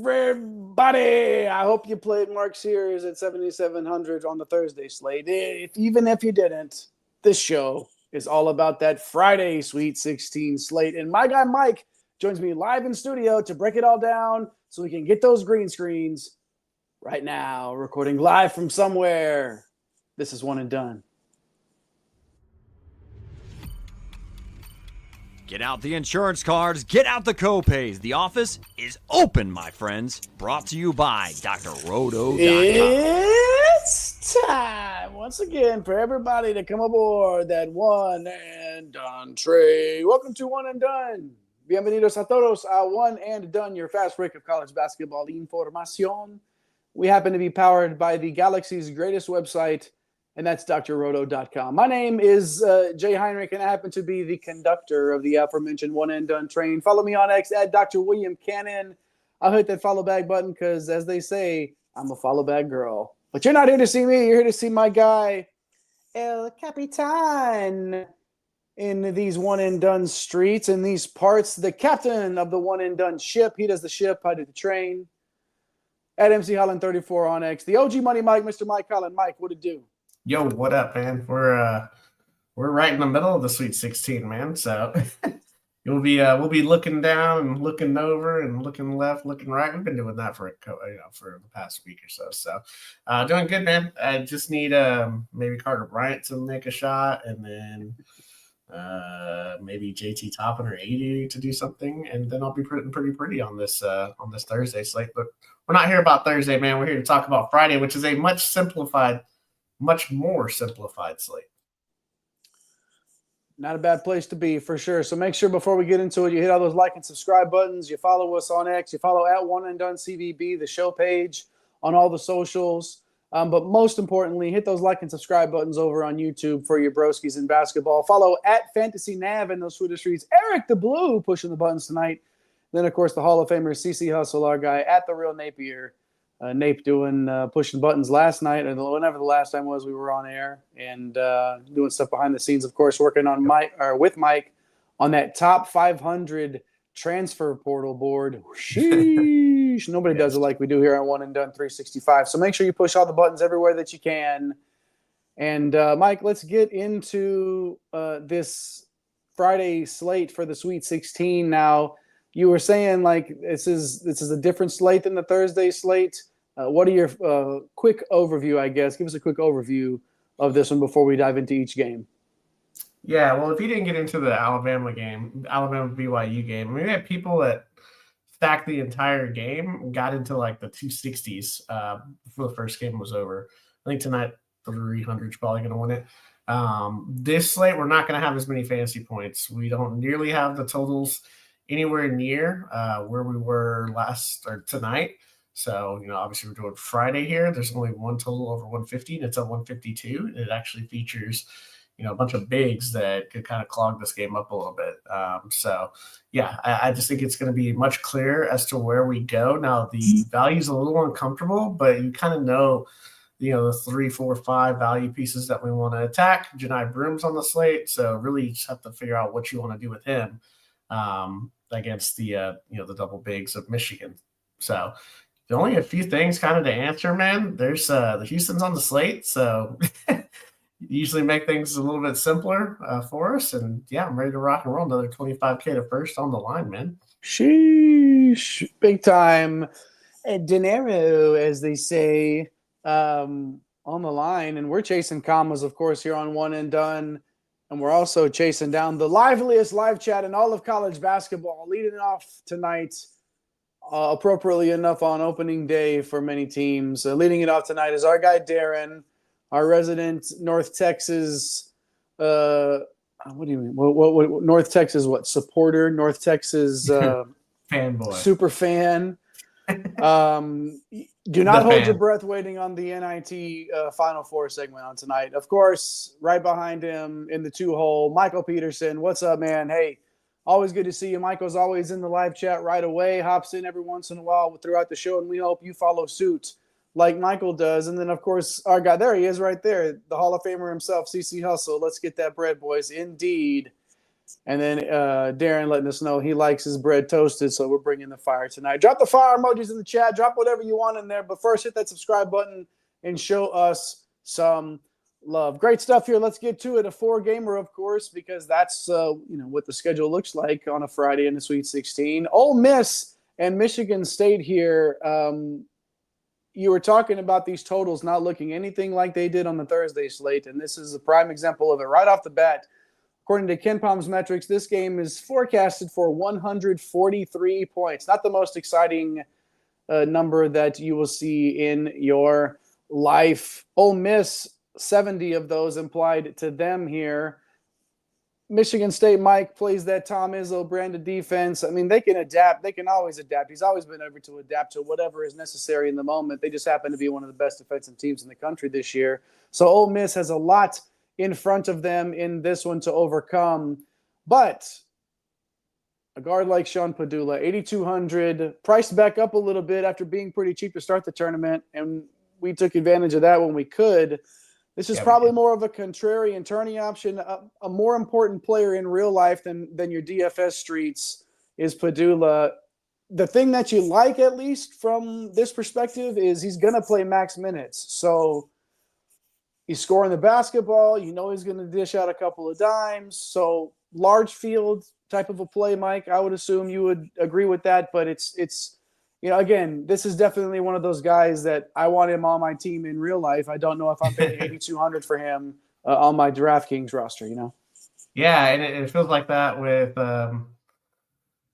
everybody? I hope you played Mark Sears at 7,700 on the Thursday slate. Even if you didn't, this show is all about that Friday Sweet 16 slate. And my guy Mike joins me live in studio to break it all down so we can get those green screens right now, recording live from somewhere. This is One and Done. Get out the insurance cards, get out the copays. The office is open, my friends. Brought to you by drroto.com. It's time once again for everybody to come aboard that One and Done train. Welcome to One and Done. Bienvenidos a todos a One and Done, your fast break of college basketball información. We happen to be powered by the galaxy's greatest website, and that's drroto.com. My name is Jay Heinrich, and I happen to be the conductor of the aforementioned One and Done train. Follow me on X at Dr. William Cannon. I'll hit that follow back button because, as they say, I'm a follow back girl. But you're not here to see me. You're here to see my guy, El Capitan, in these One and Done streets, in these parts. The captain of the One and Done ship. He does the ship. I do the train. At MC Holland 34 on X. The OG Money Mike, Mr. Mike Holland. Mike, what it do? Yo, what up, man? We're right in the middle of the Sweet 16, man. So we'll be looking down and looking over and looking left, looking right. We've been doing that for the past week or so. So doing good, man. I just need maybe Carter Bryant to make a shot, and then maybe JT Toppin or AD to do something, and then I'll be pretty on this Thursday slate. But we're not here about Thursday, man. We're here to talk about Friday, which is a much more simplified slate. Not a bad place to be, for sure. So make sure before we get into it, you hit all those like and subscribe buttons. You follow us on X. You follow at One and Done CBB, the show page, on all the socials. But most importantly, hit those like and subscribe buttons over on YouTube for your broskies in basketball. Follow at Fantasy Nav in those Twitter streets. Eric the Blue pushing the buttons tonight. Then, of course, the Hall of Famer CC Hustle, our guy at The Real Napier. Nape doing pushing buttons last night, or whenever the last time was we were on air, and doing stuff behind the scenes, of course, working on with Mike on that top 500 transfer portal board. Sheesh. Nobody does it like we do here on One and Done 365. So make sure you push all the buttons everywhere that you can. And Mike, let's get into this Friday slate for the Sweet 16 now. You were saying like this is a different slate than the Thursday slate. What are your quick overview, I guess? Give us a quick overview of this one before we dive into each game. Yeah, well, if you didn't get into the Alabama BYU game, we had people that stacked the entire game and got into like the 260s before the first game was over. I think tonight 300 is probably going to win it. This slate, we're not going to have as many fantasy points. We don't nearly have the totals anywhere near where we were tonight. So, obviously we're doing Friday here. There's only one total over 150, and it's at 152. And it actually features, a bunch of bigs that could kind of clog this game up a little bit. I just think it's going to be much clearer as to where we go. Now, the value's a little uncomfortable, but you kind of know, the 3, 4, 5 value pieces that we want to attack. Janai Broom's on the slate, so really you just have to figure out what you want to do with him. Against the double bigs of Michigan. So only a few things kind of to answer, man. There's the Houston's on the slate, so usually make things a little bit simpler for us. And yeah, I'm ready to rock and roll. Another $25K to first on the line, man. Sheesh, big time dinero, as they say, on the line. And we're chasing commas, of course, here on One and Done. And we're also chasing down the liveliest live chat in all of college basketball, leading off tonight, appropriately enough, on opening day for many teams. Leading it off tonight is our guy Darren, our resident North Texas. What do you mean? What North Texas? What supporter? North Texas fanboy, super fan. Do not hold your breath waiting on the NIT Final Four segment on tonight. Of course, right behind him in the 2-hole, Michael Peterson. What's up, man? Hey, always good to see you. Michael's always in the live chat right away, hops in every once in a while throughout the show, and we hope you follow suit like Michael does. And then, of course, our guy, there he is right there, the Hall of Famer himself, CC Hustle. Let's get that bread, boys. Indeed. And then Darren letting us know he likes his bread toasted, so we're bringing the fire tonight. Drop the fire emojis in the chat. Drop whatever you want in there. But first, hit that subscribe button and show us some love. Great stuff here. Let's get to it. A 4-gamer, of course, because that's what the schedule looks like on a Friday in the Sweet 16. Ole Miss and Michigan State here. You were talking about these totals not looking anything like they did on the Thursday slate, and this is a prime example of it right off the bat. According to Ken Palm's metrics, this game is forecasted for 143 points. Not the most exciting number that you will see in your life. Ole Miss, 70 of those implied to them here. Michigan State, Mike, plays that Tom Izzo brand of defense. I mean, they can adapt. They can always adapt. He's always been able to adapt to whatever is necessary in the moment. They just happen to be one of the best defensive teams in the country this year. So Ole Miss has a lot in front of them in this one to overcome. But a guard like Sean Padula, 8,200, priced back up a little bit after being pretty cheap to start the tournament, and we took advantage of that when we could. This is probably more of a contrarian turning option. A more important player in real life than your DFS streets is Padula. The thing that you like, at least from this perspective, is he's going to play max minutes. So he's scoring the basketball. You know he's going to dish out a couple of dimes. So large field type of a play, Mike. I would assume you would agree with that. But it's again, this is definitely one of those guys that I want him on my team in real life. I don't know if I'm paying 8,200 for him on my DraftKings roster. Yeah, and it feels like that with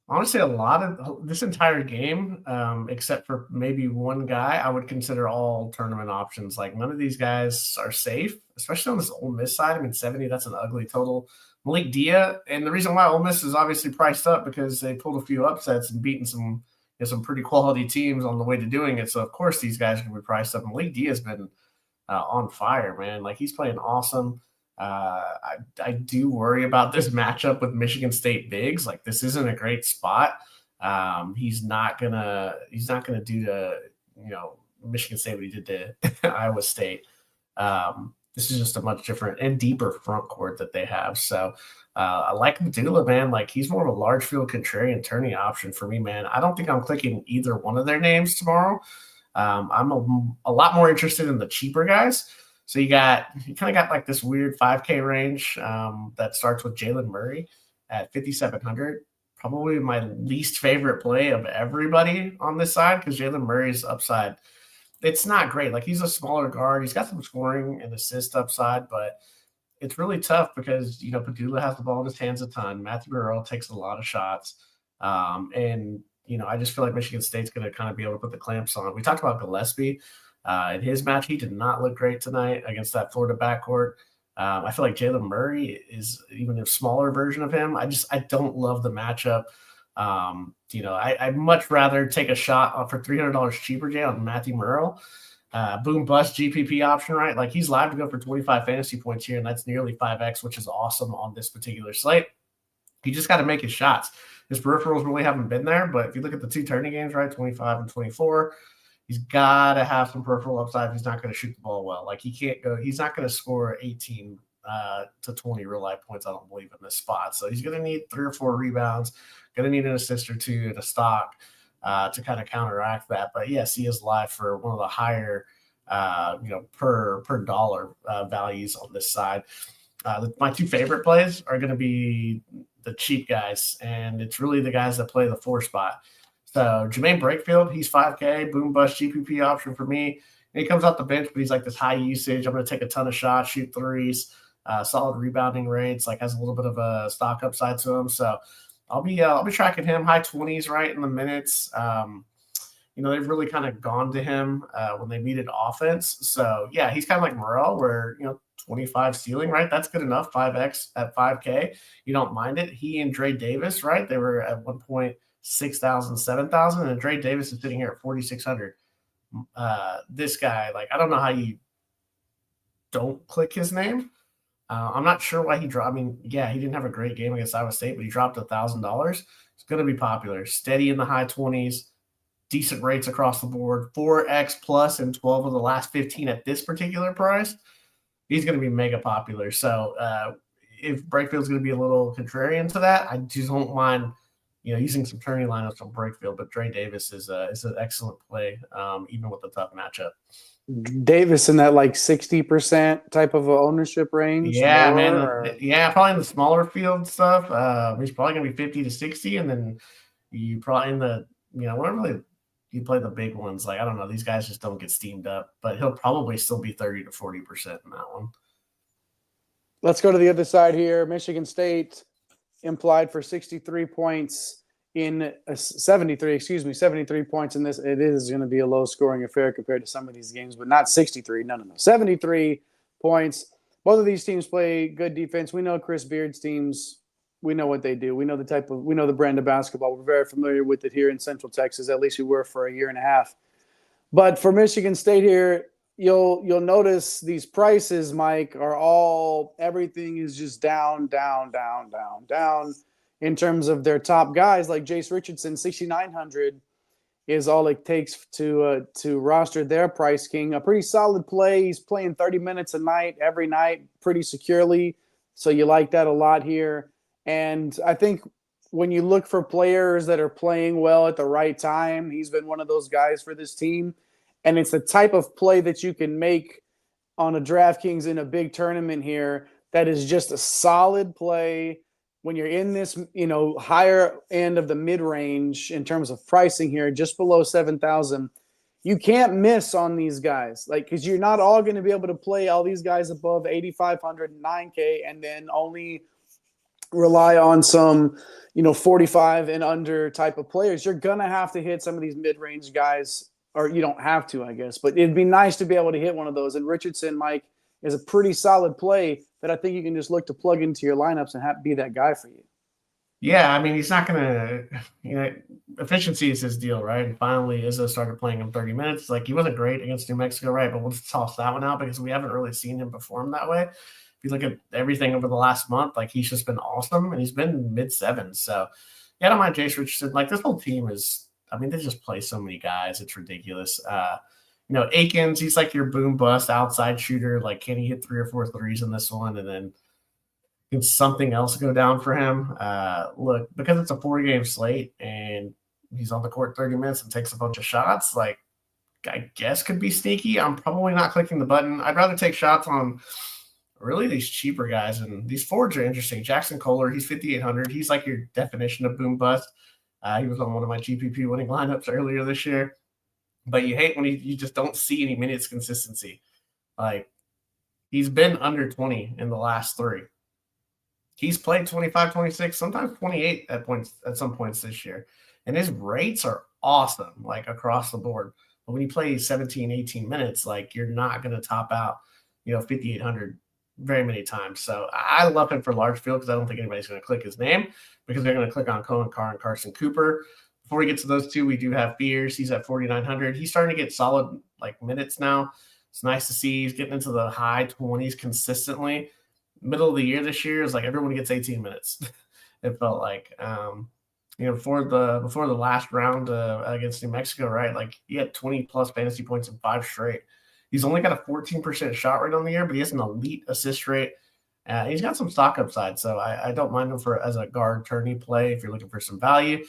honestly a lot of this entire game, except for maybe one guy. I would consider all tournament options. Like none of these guys are safe, especially on this Ole Miss side. I mean, 70, that's an ugly total. Malik Dia, and the reason why Ole Miss is obviously priced up because they pulled a few upsets and beaten some pretty quality teams on the way to doing it. So of course these guys are going to be priced up. Malik Dia has been on fire, man. Like he's playing awesome. I do worry about this matchup with Michigan State bigs. Like this isn't a great spot. He's not gonna do to Michigan State what he did to Iowa State. This is just a much different and deeper front court that they have. So I like Padula, man. Like he's more of a large field contrarian turning option for me, man. I don't think I'm clicking either one of their names tomorrow. I'm a lot more interested in the cheaper guys. So you kind of got like this weird 5K range that starts with Jalen Murray at 5,700. Probably my least favorite play of everybody on this side because Jalen Murray's upside, it's not great. Like he's a smaller guard. He's got some scoring and assist upside, but it's really tough because, Padula has the ball in his hands a ton. Matthew Burrell takes a lot of shots. And I just feel like Michigan State's going to kind of be able to put the clamps on. We talked about Gillespie. In his match, he did not look great tonight against that Florida backcourt. I feel like Jalen Murray is even a smaller version of him. I don't love the matchup. I'd much rather take a shot for $300 cheaper, Jay, on Matthew Burrell. Boom bust GPP option, right? Like he's live to go for 25 fantasy points here, and that's nearly 5x, which is awesome on this particular slate. He just got to make his shots. His peripherals really haven't been there, but if you look at the two tourney games, right, 25 and 24, he's got to have some peripheral upside. He's not going to shoot the ball well. Like he's not going to score 18 to 20 real life points, I don't believe, in this spot. So he's going to need 3 or 4 rebounds, going to need an assist or two and a stock to kind of counteract that. But yes, he is live for one of the higher, per dollar values on this side. My two favorite plays are going to be the cheap guys, and it's really the guys that play the 4 spot. So Jermaine Brakefield, he's 5K, boom bust GPP option for me. And he comes off the bench, but he's like this high usage. I'm going to take a ton of shots, shoot threes, solid rebounding rates, like has a little bit of a stock upside to him. So I'll be tracking him high 20s, right in the minutes. They've really kind of gone to him when they needed offense. So yeah, he's kind of like Morel, where 25 ceiling, right? That's good enough. 5x at 5K, you don't mind it. He and Dre Davis, right? They were at one point 6,000, 7,000, and Dre Davis is sitting here at 4,600. This guy, like, I don't know how you don't click his name. I'm not sure why he dropped. I mean, yeah, he didn't have a great game against Iowa State, but he dropped $1,000. It's going to be popular. Steady in the high 20s, decent rates across the board. 4x plus in 12 of the last 15 at this particular price. He's going to be mega popular. So if Breakfield's going to be a little contrarian to that, I just don't mind, using some tourney lineups on Breakfield. But Dre Davis is an excellent play, even with a tough matchup. Davis in that like 60% type of ownership range. Yeah, more, man. or? Yeah, probably in the smaller field stuff. He's probably going to be 50 to 60, and then you probably in the whenever you play the big ones, like I don't know, these guys just don't get steamed up, but he'll probably still be 30 to 40% in that one. Let's go to the other side here. Michigan State implied for 63 points in 73 points in this. It is going to be a low scoring affair compared to some of these games, but not 63. No. 73 points. Both of these teams play good defense. We know Chris Beard's teams. We know what they do. We know the brand of basketball. We're very familiar with it here in Central Texas. At least we were for a year and a half. But for Michigan State here, you'll notice these prices, Mike, everything is just down in terms of their top guys. Like Jace Richardson, 6,900 is all it takes to roster their price king. A pretty solid play. He's playing 30 minutes a night, every night, pretty securely. So you like that a lot here. And I think when you look for players that are playing well at the right time, he's been one of those guys for this team. And it's the type of play that you can make on a DraftKings in a big tournament here that is just a solid play when you're in this, higher end of the mid-range in terms of pricing here, just below 7,000. You can't miss on these guys, because you're not all going to be able to play all these guys above 8,500, 9K, and then only rely on some, 45 and under type of players. You're going to have to hit some of these mid-range guys, or you don't have to, I guess. But it'd be nice to be able to hit one of those. And Richardson, Mike, is a pretty solid play that I think you can just look to plug into your lineups and be that guy for you. Yeah, I mean, he's not going to, efficiency is his deal, right? And finally, Izzo started playing him 30 minutes. Like, he wasn't great against New Mexico, right? But we'll just toss that one out because we haven't really seen him perform that way. If you look at everything over the last month, he's just been awesome, and he's been mid-sevens. So, yeah, I don't mind Jace Richardson. This whole team is, they just play so many guys. It's ridiculous. Akins, he's like your boom bust outside shooter. Can he hit 3 or 4 threes in this one? And then can something else go down for him? Look, because it's a 4-game slate and he's on the court 30 minutes and takes a bunch of shots, I guess could be sneaky. I'm probably not clicking the button. I'd rather take shots on really these cheaper guys. And these forwards are interesting. Jackson Kohler, he's 5,800. He's like your definition of boom bust. He was on one of my GPP winning lineups earlier this year. But you hate when you just don't see any minutes consistency. He's been under 20 in the last 3. He's played 25, 26, sometimes 28 at some points this year. And his rates are awesome, across the board. But when you play 17, 18 minutes, you're not going to top out, 5,800 very many times. So I love him for large field because I don't think anybody's going to click his name because they're going to click on Cohen Carr and Carson Cooper. Before we get to those two, we do have Beers. He's at 4,900. He's starting to get solid minutes now. It's nice to see he's getting into the high 20s consistently. Middle of the year this year is everyone gets 18 minutes. It felt like, before the last round against New Mexico, right? He had 20 plus fantasy points in 5 straight. He's only got a 14% shot rate on the year, but he has an elite assist rate. He's got some stock upside, so I don't mind him as a guard tourney play if you're looking for some value.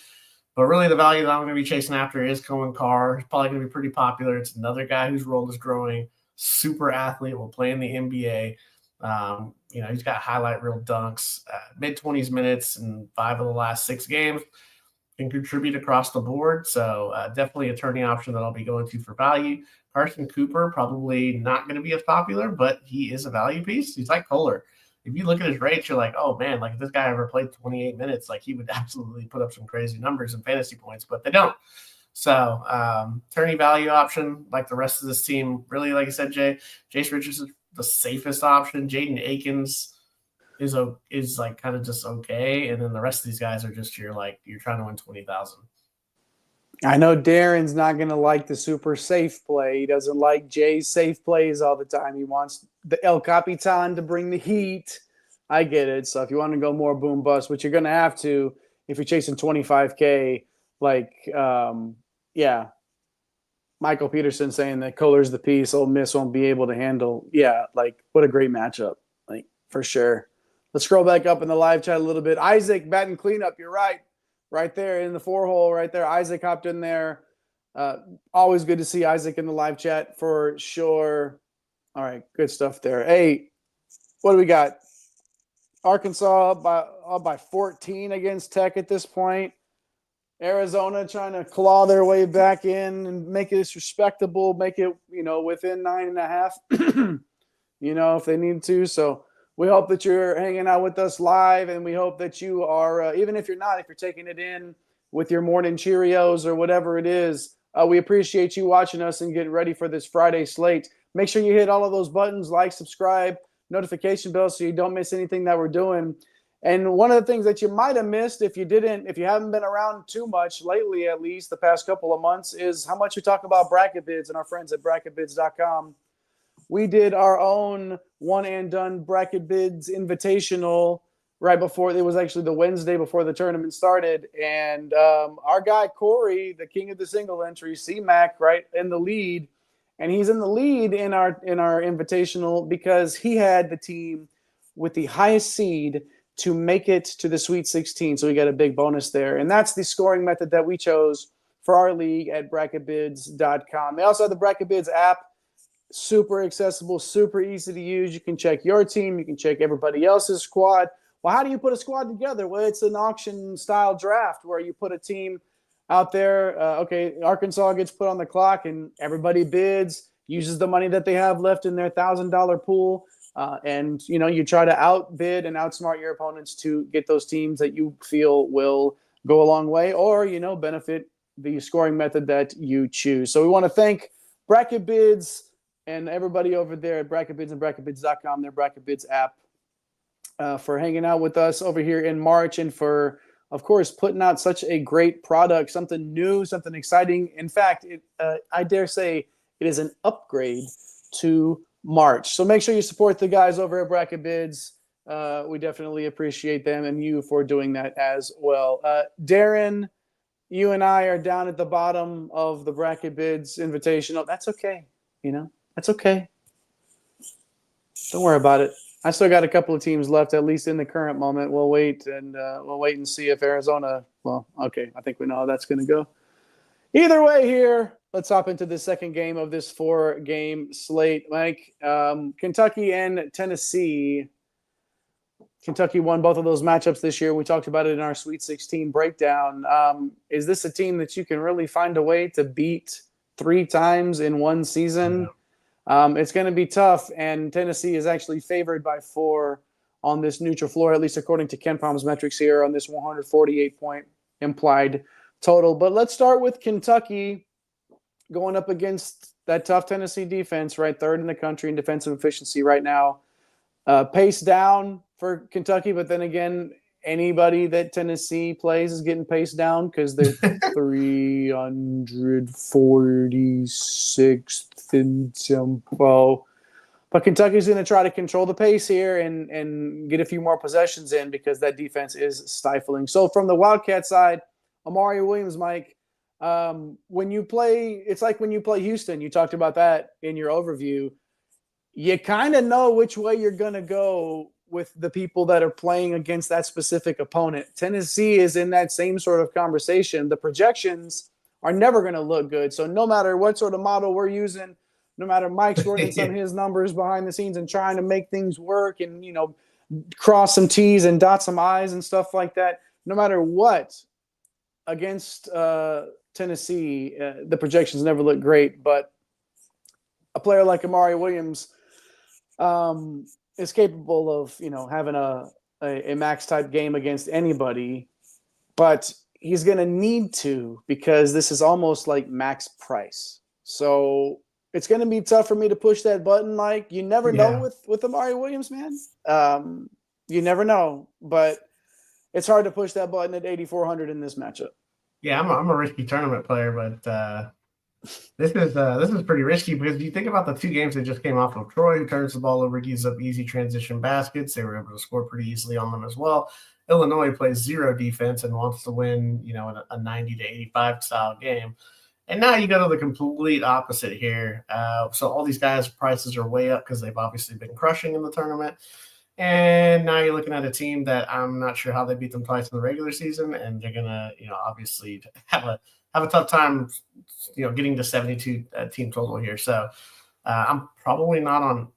But really the value that I'm going to be chasing after is Cohen Carr. He's probably going to be pretty popular. It's another guy whose role is growing. Super athlete, will play in the NBA. He's got highlight reel dunks, mid-20s minutes in 5 of the last 6 games. Can contribute across the board. So definitely a tourney option that I'll be going to for value. Carson Cooper, probably not going to be as popular, but he is a value piece. He's like Kohler. If you look at his rates, you're like, oh man, if this guy ever played 28 minutes, he would absolutely put up some crazy numbers and fantasy points, but they don't. So tourney value option, like the rest of this team, really, like I said, Jace Richardson, the safest option. Jaden Akins is kind of just okay. And then the rest of these guys are just, you're trying to win 20,000. I know Darren's not going to like the super safe play. He doesn't like Jay's safe plays all the time. He wants the El Capitan to bring the heat. I get it. So if you want to go more boom bust, which you're going to have to if you're chasing 25K, Michael Peterson saying that Kohler's the piece Ole Miss won't be able to handle. Yeah, what a great matchup, for sure. Let's scroll back up in the live chat a little bit. Isaac, batting cleanup. You're right. Right there in the 4-hole right there. Isaac hopped in there. Always good to see Isaac in the live chat for sure. All right, good stuff there. Hey, what do we got? Arkansas up by 14 against Tech at this point. Arizona trying to claw their way back in and make it respectable, make it, within 9.5, if they need to. So we hope that you're hanging out with us live, and we hope that you are, even if you're not, if you're taking it in with your morning Cheerios or whatever it is, we appreciate you watching us and getting ready for this Friday slate. Make sure you hit all of those buttons, like, subscribe, notification bell, so you don't miss anything that we're doing. And one of the things that you might have missed if you haven't been around too much lately, at least the past couple of months, is how much we talk about BracketBids and our friends at BracketBids.com. We did our own one and done BracketBids Invitational right before. It was actually the Wednesday before the tournament started. And our guy, Corey, the king of the single entry, C-Mac, right in the lead. And he's in the lead in our Invitational because he had the team with the highest seed to make it to the Sweet 16. So we got a big bonus there. And that's the scoring method that we chose for our league at BracketBids.com. They also have the BracketBids app. Super accessible, super easy to use. You can check your team. You can check everybody else's squad. Well, how do you put a squad together? Well, it's an auction-style draft where you put a team out there. Arkansas gets put on the clock, and everybody bids, uses the money that they have left in their $1,000 pool. And you try to outbid and outsmart your opponents to get those teams that you feel will go a long way or, benefit the scoring method that you choose. So we want to thank BracketBids and everybody over there at BracketBids and BracketBids.com, their BracketBids app, for hanging out with us over here in March and for, of course, putting out such a great product, something new, something exciting. In fact, I dare say it is an upgrade to March. So make sure you support the guys over at BracketBids. We definitely appreciate them and you for doing that as well. Darren, you and I are down at the bottom of the BracketBids Invitational. That's okay. That's okay. Don't worry about it. I still got a couple of teams left, at least in the current moment. We'll wait and see if Arizona. Well, okay. I think we know how that's going to go. Either way here, let's hop into the second game of this 4-game slate. Mike, Kentucky and Tennessee. Kentucky won both of those matchups this year. We talked about it in our Sweet 16 breakdown. Is this a team that you can really find a way to beat 3 times in one season? It's going to be tough, and Tennessee is actually favored by 4 on this neutral floor, at least according to KenPom's metrics here on this 148-point implied total. But let's start with Kentucky going up against that tough Tennessee defense, right? 3rd in the country in defensive efficiency right now. Pace down for Kentucky, but then again, anybody that Tennessee plays is getting paced down because they're 346th in tempo. But Kentucky's going to try to control the pace here and get a few more possessions in because that defense is stifling. So from the Wildcat side, Amari Williams, Mike, when you play, it's like when you play Houston, you talked about that in your overview. You kind of know which way you're going to go with the people that are playing against that specific opponent. Tennessee is in that same sort of conversation. The projections are never going to look good. So no matter what sort of model we're using, no matter Mike's running some of his numbers behind the scenes and trying to make things work and, cross some T's and dot some I's and stuff like that, no matter what, against Tennessee, the projections never look great. But a player like Amari Williams is capable of, having a max type game against anybody, but he's going to need to because this is almost like max price. So it's going to be tough for me to push that button, Mike. You never know with Amari Williams, man. You never know, but it's hard to push that button at 8,400 in this matchup. Yeah, I'm a risky tournament player, but this is pretty risky because if you think about the 2 games that just came off of Troy, who turns the ball over, gives up easy transition baskets. They were able to score pretty easily on them as well. Illinois plays 0 defense and wants to win, a 90 to 85 style game. And now you go to the complete opposite here. So all these guys' prices are way up because they've obviously been crushing in the tournament. And now you're looking at a team that I'm not sure how they beat them twice in the regular season, and they're gonna, obviously have a tough time, getting to 72 team total here. So I'm probably not on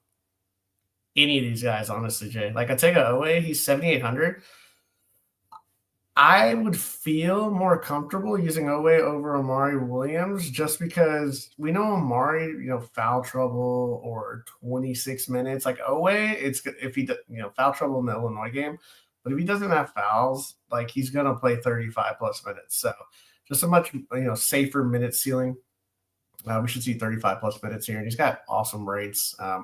any of these guys, honestly, Jay. Like I take a Owe, he's 7,800. I would feel more comfortable using Owe over Amari Williams just because we know Amari, foul trouble or 26 minutes. Like Owe, it's if he, foul trouble in the Illinois game, but if he doesn't have fouls, like he's gonna play 35 plus minutes. So just a much safer minute ceiling. We should see 35 plus minutes here, and he's got awesome rates. I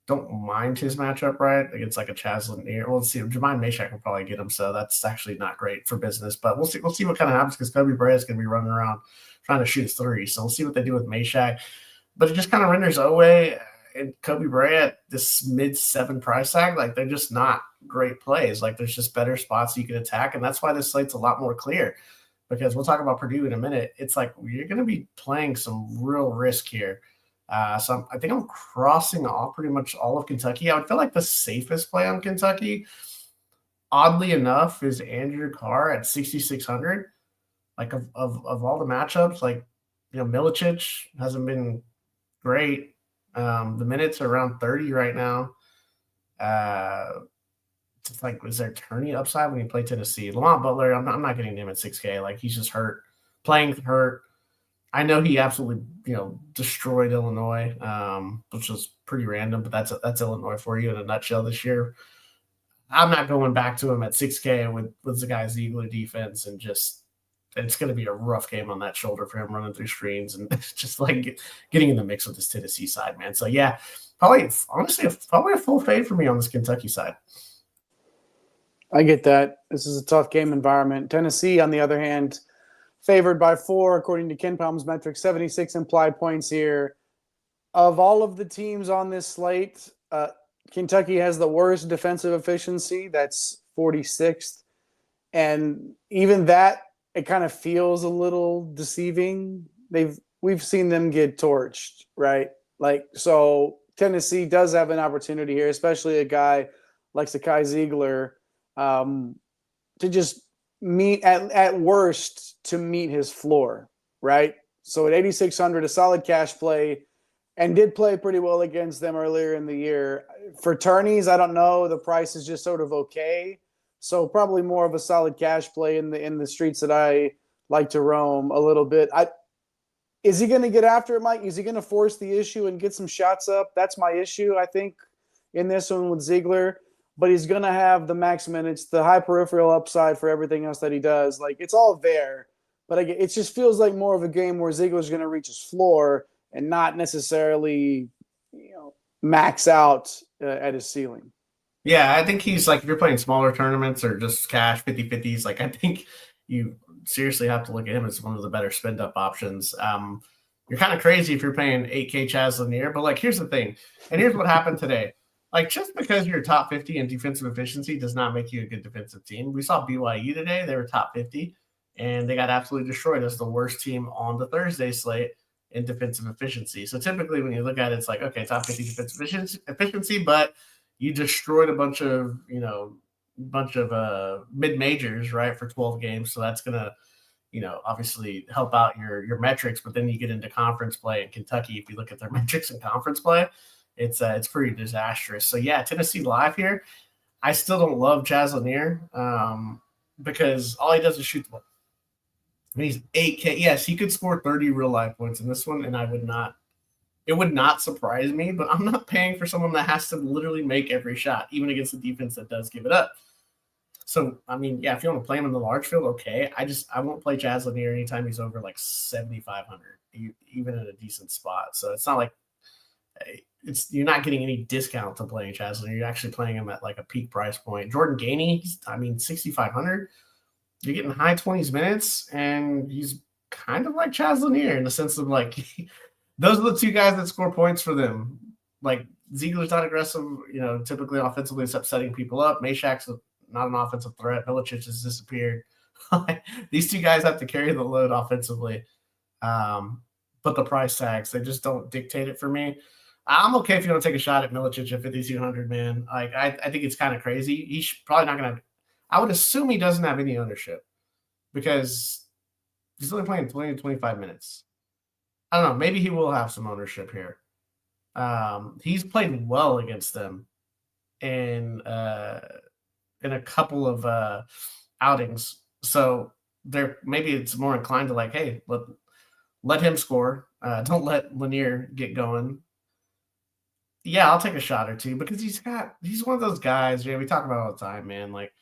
don't mind his matchup, right? Against like a Chaz Lanier. Well, let's see. Jermaine Meshack will probably get him, so that's actually not great for business. But we'll see. We'll see what kind of happens because Kobe Bryant is going to be running around trying to shoot three. So we'll see what they do with Meshack. But it just kind of renders Owe and Kobe Bryant this mid-7 price tag. Like they're just not great plays. Like there's just better spots you can attack, and that's why this slate's a lot more clear. Because we'll talk about Purdue in a minute. It's like you're going to be playing some real risk here. So I think I'm crossing off pretty much all of Kentucky. I would feel like the safest play on Kentucky, oddly enough, is Andrew Carr at 6,600. Like of all the matchups, like Milicic hasn't been great. The minutes are around 30 right now. It's like, is there tourney upside when you play Tennessee? Lamont Butler, I'm not getting him at 6K. Like he's just hurt, playing hurt. I know he absolutely, destroyed Illinois, which was pretty random, but that's Illinois for you in a nutshell this year. I'm not going back to him at 6K with the guy's Ziegler defense, and just it's going to be a rough game on that shoulder for him running through screens and just like getting in the mix with this Tennessee side, man. So yeah, probably a full fade for me on this Kentucky side. I get that. This is a tough game environment. Tennessee, on the other hand, favored by 4, according to Ken Palm's metrics, 76 implied points here. Of all of the teams on this slate, Kentucky has the worst defensive efficiency. That's 46th. And even that, it kind of feels a little deceiving. We've seen them get torched, right? So Tennessee does have an opportunity here, especially a guy like Zakai Ziegler, to just meet at worst to meet his floor, right? So at 8,600, a solid cash play, and did play pretty well against them earlier in the year. For tourneys, I don't know. The price is just sort of okay. So probably more of a solid cash play in the streets that I like to roam a little bit. Is he going to get after it, Mike? Is he going to force the issue and get some shots up? That's my issue, I think, in this one with Ziegler. But he's going to have the max minutes, the high peripheral upside for everything else that he does. Like, it's all there. But it just feels like more of a game where Ziegler's going to reach his floor and not necessarily, max out at his ceiling. Yeah, I think he's like, if you're playing smaller tournaments or just cash 50-50s, like I think you seriously have to look at him as one of the better spend up options. You're kind of crazy if you're paying 8K Chaz Lanier, but like, here's the thing. And here's what happened today. Like, just because you're top 50 in defensive efficiency does not make you a good defensive team. We saw BYU today. They were top 50, and they got absolutely destroyed as the worst team on the Thursday slate in defensive efficiency. So typically when you look at it, it's like, okay, top 50 defensive efficiency, but you destroyed a bunch of mid-majors, right, for 12 games. So that's going to, obviously help out your metrics. But then you get into conference play in Kentucky. If you look at their metrics in conference play, it's pretty disastrous. So yeah, Tennessee live here. I still don't love Chaz Lanier because all he does is shoot the ball. I mean, he's 8K. Yes, he could score 30 real life points in this one, and it would not surprise me, but I'm not paying for someone that has to literally make every shot, even against a defense that does give it up. So, I mean, yeah, if you want to play him in the large field, okay. I won't play Chaz Lanier anytime he's over like 7,500, even in a decent spot. So it's not like you're not getting any discount to playing Chaz Lanier. You're actually playing him at like a peak price point. Jordan Gainey, 6,500. You're getting high 20s minutes, and he's kind of like Chaz Lanier in the sense of like those are the two guys that score points for them. Like Ziegler's not aggressive, typically offensively, except setting people up. Meshack's not an offensive threat. Milicic has disappeared. These two guys have to carry the load offensively. But the price tags, they just don't dictate it for me. I'm okay if you want to take a shot at Milicic at 5,200, man. Like I think it's kind of crazy. He's probably not going to. I would assume he doesn't have any ownership because he's only playing 20 to 25 minutes. I don't know. Maybe he will have some ownership here. He's played well against them in a couple of outings, so maybe it's more inclined to like, hey, let him score. Don't let Lanier get going. Yeah, I'll take a shot or two because he's one of those guys. Yeah, we talk about all the time, man. Like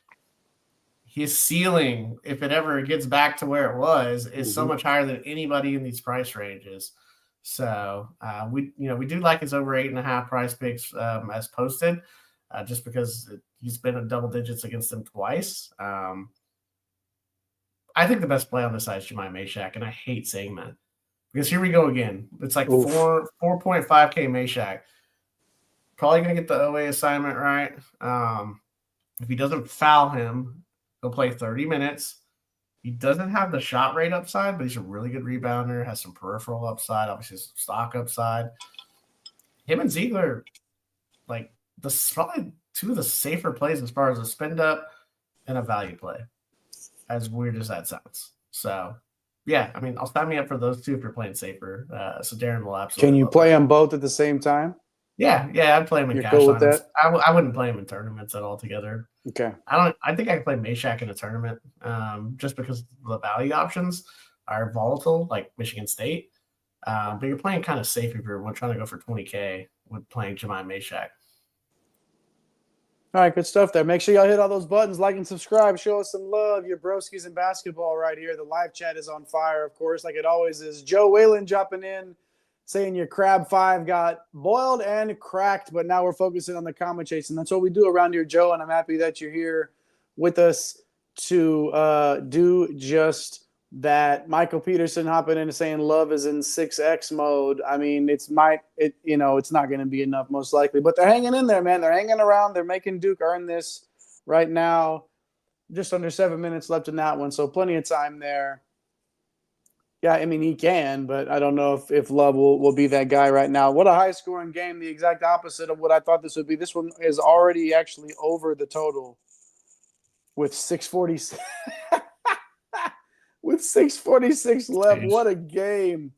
his ceiling, if it ever gets back to where it was, is so much higher than anybody in these price ranges. So we do like his over 8.5 PrizePicks as posted, just because he's been in double digits against them twice. I think the best play on this side is Jemai Meshack, and I hate saying that because here we go again. It's like 4.5K Meshack. Probably going to get the OA assignment right. If he doesn't foul him, he'll play 30 minutes. He doesn't have the shot rate upside, but he's a really good rebounder, has some peripheral upside, obviously some stock upside. Him and Ziegler, like, probably two of the safer plays as far as a spend up and a value play, as weird as that sounds. So, yeah, I mean, I'll sign me up for those two if you're playing safer. So Darren will absolutely. Can you play them both at the same time? Yeah, I'd play him in You're cash cool with lineups. that? I wouldn't play him in tournaments at all together. Okay. I think I can play Meshack in a tournament, just because the value options are volatile, like Michigan State. But you're playing kind of safe if you're trying to go for 20K with playing Jemai Meshack. All right, good stuff there. Make sure y'all hit all those buttons, like and subscribe. Show us some love. Your broskies in basketball right here. The live chat is on fire, of course, like it always is. Joe Whalen jumping in, saying your crab 5 got boiled and cracked, but now we're focusing on the comment chase, and that's what we do around here, Joe, and I'm happy that you're here with us to do just that. Michael Peterson hopping in and saying love is in 6X mode. I mean, it's not going to be enough most likely, but they're hanging in there, man. They're hanging around. They're making Duke earn this right now. Just under 7 minutes left in that one, so plenty of time there. Yeah, I mean, he can, but I don't know if Love will be that guy right now. What a high-scoring game, the exact opposite of what I thought this would be. This one is already actually over the total with 6:46 with 6:46 left. Jeez. What a game.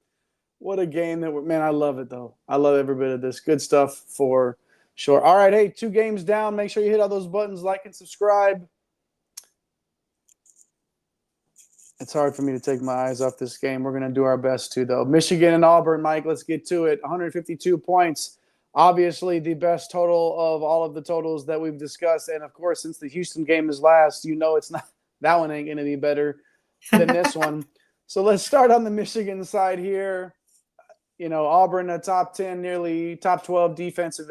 What a game. Man, I love it, though. I love every bit of this. Good stuff for sure. All right, hey, 2 games down. Make sure you hit all those buttons, like and subscribe. It's hard for me to take my eyes off this game. We're going to do our best to, though. Michigan and Auburn, Mike, let's get to it. 152 points. Obviously, the best total of all of the totals that we've discussed. And, of course, since the Houston game is last, it's not – that one ain't going to be better than this one. So let's start on the Michigan side here. Auburn, a top 10, nearly top 12 defensive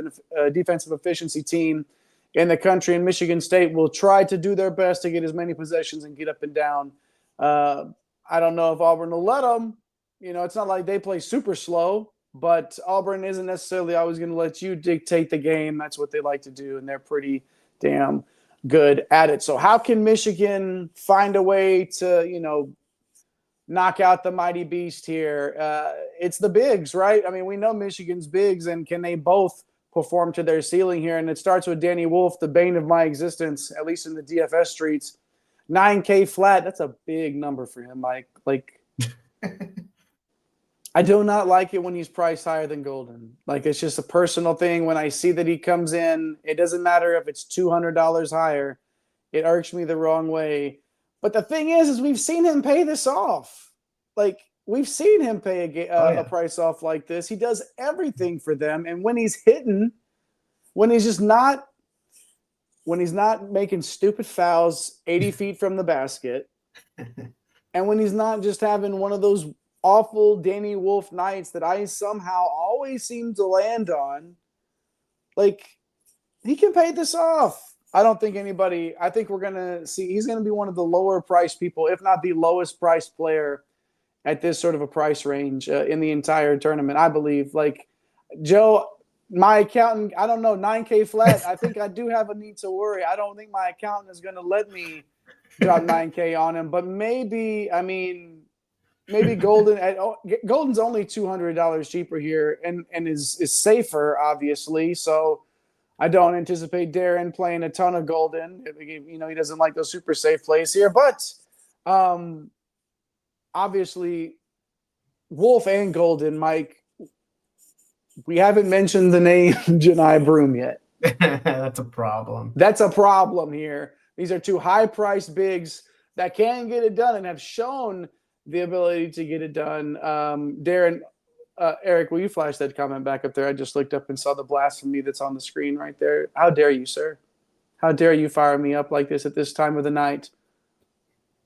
efficiency team in the country. And Michigan State will try to do their best to get as many possessions and get up and down. I don't know if Auburn will let them. It's not like they play super slow, but Auburn isn't necessarily always going to let you dictate the game. That's what they like to do, and they're pretty damn good at it. So how can Michigan find a way to, knock out the mighty beast here? It's the bigs, right? I mean, we know Michigan's bigs, and can they both perform to their ceiling here? And it starts with Danny Wolf, the bane of my existence, at least in the DFS streets. 9K flat. That's a big number for him, Mike. Like, I do not like it when he's priced higher than Golden. Like, it's just a personal thing. When I see that he comes in, it doesn't matter if it's $200 higher. It irks me the wrong way. But the thing is we've seen him pay this off. Like, we've seen him pay a price off like this. He does everything for them. And when he's hitting, when he's not making stupid fouls 80 feet from the basket, and when he's not just having one of those awful Danny Wolf nights that I somehow always seem to land on, like, he can pay this off. I think we're going to see he's going to be one of the lower priced people, if not the lowest priced player at this sort of a price range in the entire tournament, I believe. Like, Joe, my accountant, I don't know, 9K flat. I think I do have a need to worry. I don't think my accountant is going to let me drop 9K on him, but maybe, I mean, maybe Golden. Golden's only $200 cheaper here, and is safer, obviously. So I don't anticipate Darren playing a ton of Golden. You know, he doesn't like those super safe plays here, but obviously Wolf and Golden, Mike. We haven't mentioned the name Janai Broom yet. That's a problem. That's a problem here. These are two high-priced bigs that can get it done and have shown the ability to get it done. Darren, Eric, will you flash that comment back up there? I just looked up and saw the blasphemy that's on the screen right there. How dare you, sir? How dare you fire me up like this at this time of the night?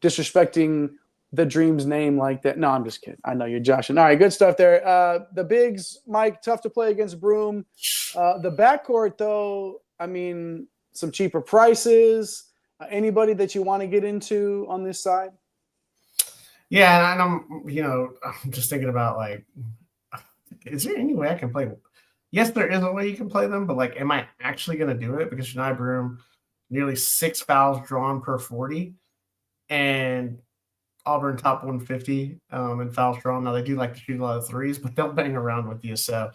Disrespecting the Dream's name like that. No, I'm just kidding. I know you're joshing. All right, good stuff there. The bigs, Mike, tough to play against Broom. The backcourt, though, I mean, some cheaper prices. Anybody that you want to get into on this side? Yeah, and I'm just thinking about, like, is there any way I can play? Yes, there is a way you can play them, but, like, am I actually going to do it? Because Janai Broom, nearly 6 fouls drawn per 40, and Auburn top 150 in fouls drawn. Now, they do like to shoot a lot of threes, but they'll bang around with you. So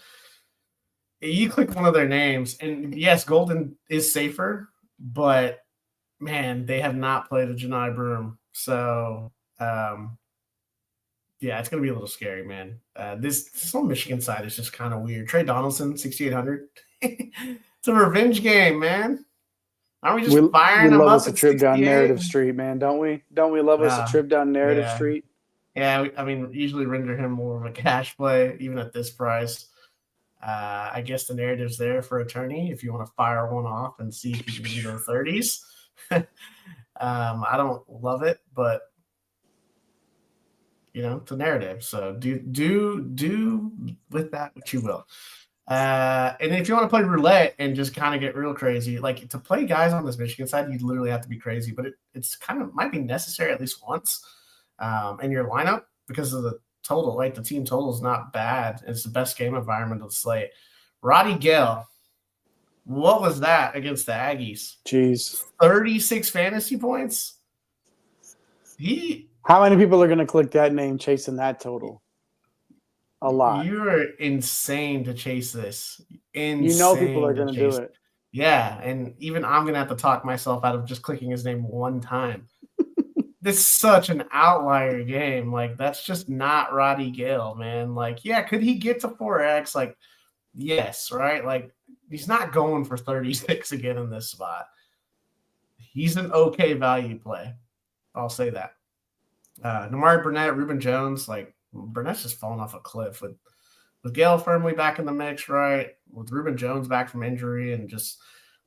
you click one of their names, and yes, Golden is safer, but, man, they have not played a Janai Broom. So, yeah, it's going to be a little scary, man. This whole Michigan side is just kind of weird. Trey Donaldson, 6,800. It's a revenge game, man. Aren't we just firing them up? We love us a trip down narrative street, man, don't we? Don't we love us a trip down narrative street? Yeah, I mean, usually render him more of a cash play, even at this price. I guess the narrative's there for attorney if you want to fire one off and see if you can go 30s. I don't love it, but you know, it's a narrative. So do with that what you will. And if you want to play roulette and just kind of get real crazy, like to play guys on this Michigan side, you literally have to be crazy, but it's kind of might be necessary at least once in your lineup because of the total. Like the team total is not bad. It's the best game environment of the slate. Roddy Gale, what was that against the Aggies? Jeez, 36 fantasy points. How many people are going to click that name chasing that total? A lot. You're insane to chase this. Insane, you know people are going to do it. Yeah, and even I'm going to have to talk myself out of just clicking his name one time. This is such an outlier game. Like, that's just not Roddy Gale, man. Like, yeah, could he get to 4X? Like, yes, right? Like, he's not going for 36 again in this spot. He's an okay value play. I'll say that. Namari Burnett, Reuben Jones, like, Burnett's just falling off a cliff with Gale firmly back in the mix, right? With Reuben Jones back from injury, and just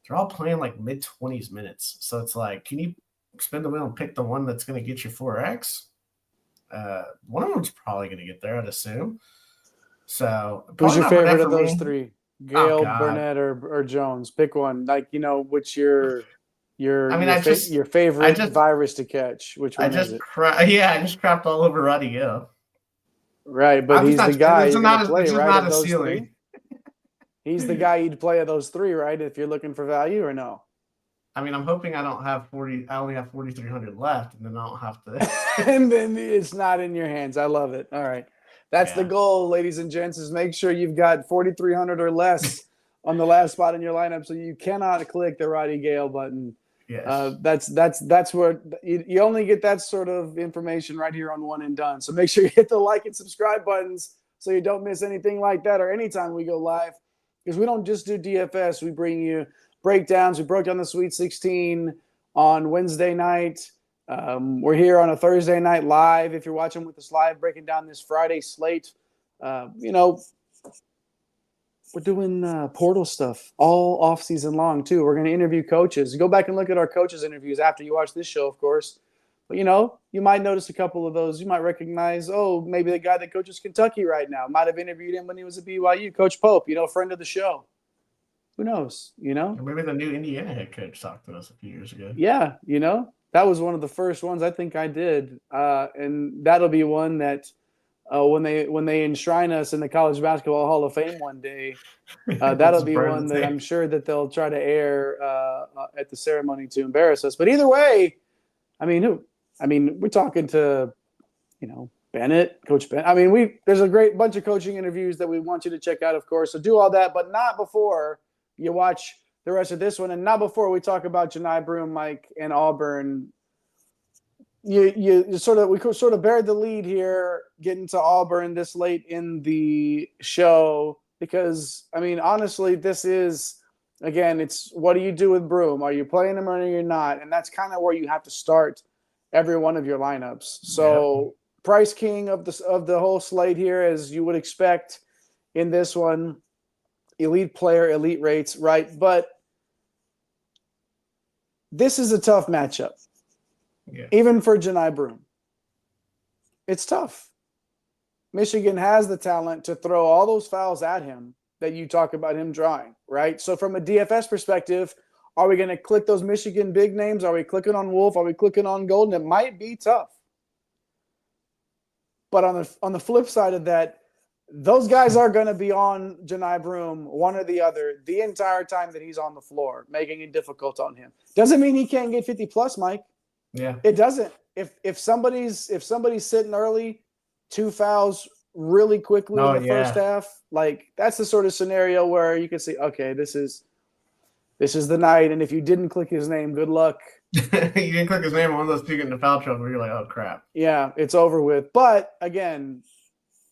they're all playing like mid-20s minutes. So it's like, can you spin the wheel and pick the one that's going to get you 4X? One of them's probably going to get there, I'd assume. So who's your favorite of those three? Gale, Burnett, or Jones? Pick one. Like, you know, what's your favorite virus to catch? Which one is it? I just crapped all over Roddy Gale. Right, but he's the guy you're going to play, right? Not a ceiling. He's the guy you'd play of those three, right? If you're looking for value, or no? I mean, I'm hoping I don't have 40. I only have 4,300 left, and then I don't have to. And then it's not in your hands. I love it. All right, that's the goal, ladies and gents. Is make sure you've got 4,300 or less on the last spot in your lineup, so you cannot click the Roddy Gale button. Yes. That's where you only get that sort of information right here on One and Done. So make sure you hit the like and subscribe buttons so you don't miss anything like that or anytime we go live, because we don't just do DFS. We bring you breakdowns. We broke down the Sweet 16 on Wednesday night. We're here on a Thursday night live. If you're watching with us live, breaking down this Friday slate, we're doing portal stuff all off season long too. We're going to interview coaches. Go back and look at our coaches interviews after you watch this show, of course. But, you know, you might notice a couple of those. You might recognize, maybe the guy that coaches Kentucky right now. Might have interviewed him when he was at BYU. Coach Pope, friend of the show. Who knows, Or maybe the new Indiana head coach talked to us a few years ago. Yeah, that was one of the first ones I think I did. And that'll be one that when they enshrine us in the College Basketball Hall of Fame one day, that'll be one that I'm sure that they'll try to air at the ceremony to embarrass us. But either way, we're talking to, Bennett, Coach Bennett. I mean, there's a great bunch of coaching interviews that we want you to check out, of course. So do all that, but not before you watch the rest of this one, and not before we talk about Janai Broome, Mike, and Auburn. We sort of buried the lead here, getting to Auburn this late in the show, because I mean, honestly, this is, again, it's what do you do with Broome? Are you playing him or are you not? And that's kind of where you have to start every one of your lineups. So. Yep. Price king of the whole slate here, as you would expect in this one. Elite player, elite rates, right? But this is a tough matchup, even for Janai Broome. It's tough. Michigan has the talent to throw all those fouls at him that you talk about him drawing, right? So from a DFS perspective, are we going to click those Michigan big names? Are we clicking on Wolf? Are we clicking on Golden? It might be tough. But on the flip side of that, those guys are going to be on Janai Broome, one or the other, the entire time that he's on the floor, making it difficult on him. Doesn't mean he can't get 50 plus, Mike. Yeah, it doesn't. If somebody's sitting early, 2 fouls really quickly in the first half, like that's the sort of scenario where you can say, okay, this is the night. And if you didn't click his name, good luck. You didn't click his name on one of those two getting into foul trouble. You're like, oh crap. Yeah, it's over with. But again,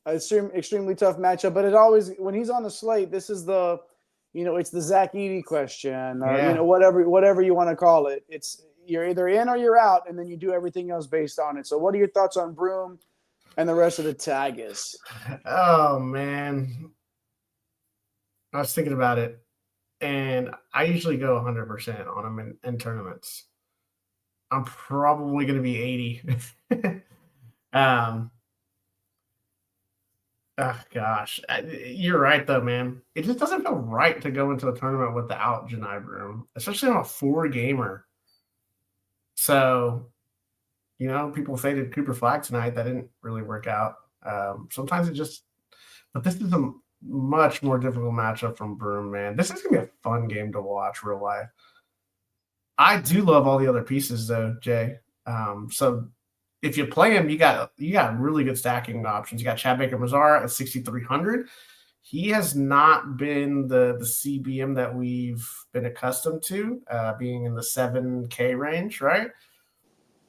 extremely tough matchup. But it always, when he's on the slate, this is the, it's the Zach Edey question, or whatever you want to call it. It's you're either in or you're out, and then you do everything else based on it. So, what are your thoughts on Broome and the rest of the Tigers? Oh man, I was thinking about it, and I usually go 100% on them in tournaments. I'm probably going to be 80. Oh gosh, you're right though, man. It just doesn't feel right to go into a tournament without Janai Broome, especially on a 4-gamer. So, people faded Cooper Flag tonight. That didn't really work out. Sometimes but this is a much more difficult matchup from Broome, man. This is going to be a fun game to watch real life. I do love all the other pieces though, Jay. So if you play him, you got really good stacking options. You got Chad Baker-Mazara at 6,300. He has not been the CBM that we've been accustomed to, being in the 7K range, right?